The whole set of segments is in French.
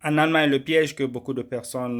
En Allemagne, le piège que beaucoup de personnes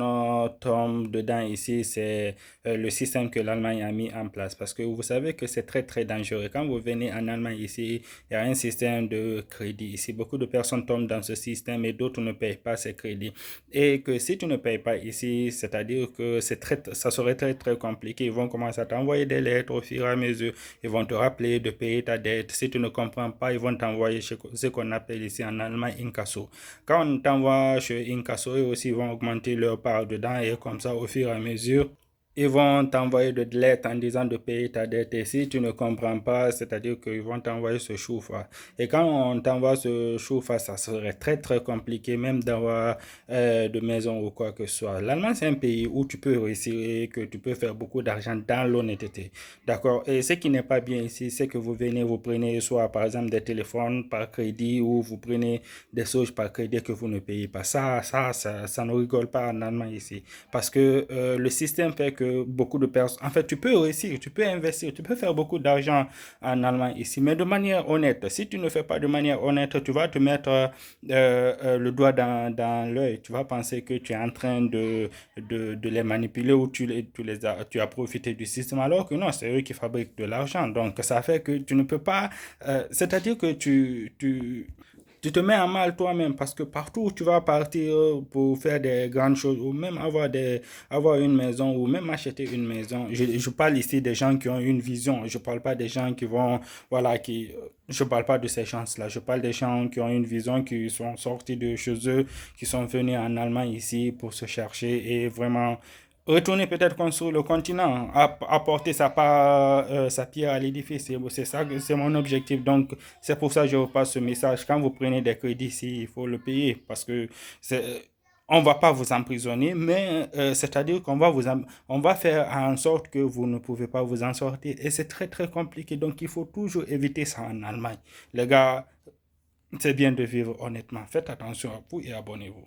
tombent dedans ici, c'est le système que l'Allemagne a mis en place. Parce que vous savez que c'est très, très dangereux. Quand vous venez en Allemagne ici, il y a un système de crédit. Ici, beaucoup de personnes tombent dans ce système et d'autres ne payent pas ces crédits. Et que si tu ne payes pas ici, c'est-à-dire que ça serait très, très compliqué. Ils vont commencer à t'envoyer des lettres au fur et à mesure. Ils vont te rappeler de payer ta dette. Si tu ne comprends pas, ils vont t'envoyer ce qu'on appelle ici en Allemagne incasso. Quand on t'envoie chez Incasso, eux aussi vont augmenter leur part dedans et comme ça, au fur et à mesure, ils vont t'envoyer de lettres en disant de payer ta dette. Et si tu ne comprends pas, c'est-à-dire qu'ils vont t'envoyer ce chauffeur. Et quand on t'envoie ce chauffeur, ça serait très, très compliqué même d'avoir de maison ou quoi que ce soit. L'Allemagne, c'est un pays où tu peux réussir et que tu peux faire beaucoup d'argent dans l'honnêteté. D'accord? Et ce qui n'est pas bien ici, c'est que vous venez, vous prenez soit par exemple des téléphones par crédit ou vous prenez des choses par crédit que vous ne payez pas. Ça ne rigole pas en Allemagne ici. Parce que le système fait que beaucoup de personnes... En fait, tu peux réussir, tu peux investir, tu peux faire beaucoup d'argent en Allemagne ici, mais de manière honnête. Si tu ne fais pas de manière honnête, tu vas te mettre le doigt dans l'œil. Tu vas penser que tu es en train de les manipuler ou tu as profité du système, alors que non, c'est eux qui fabriquent de l'argent. Donc, ça fait que tu ne peux pas... c'est-à-dire que tu te mets en mal toi-même parce que partout où tu vas partir pour faire des grandes choses ou même avoir une maison ou même acheter une maison, je parle ici des gens qui ont une vision, je parle pas des gens qui vont, voilà, je parle pas de ces gens-là, je parle des gens qui ont une vision, qui sont sortis de chez eux, qui sont venus en Allemagne ici pour se chercher et vraiment retourner peut-être construire le continent, apporter sa pierre à l'édifice. C'est ça, c'est mon objectif. Donc, c'est pour ça que je vous passe ce message. Quand vous prenez des crédits ici, il faut le payer parce que on va pas vous emprisonner, mais c'est-à-dire on va faire en sorte que vous ne pouvez pas vous en sortir. Et c'est très, très compliqué. Donc, il faut toujours éviter ça en Allemagne. Les gars, c'est bien de vivre honnêtement. Faites attention à vous et abonnez-vous.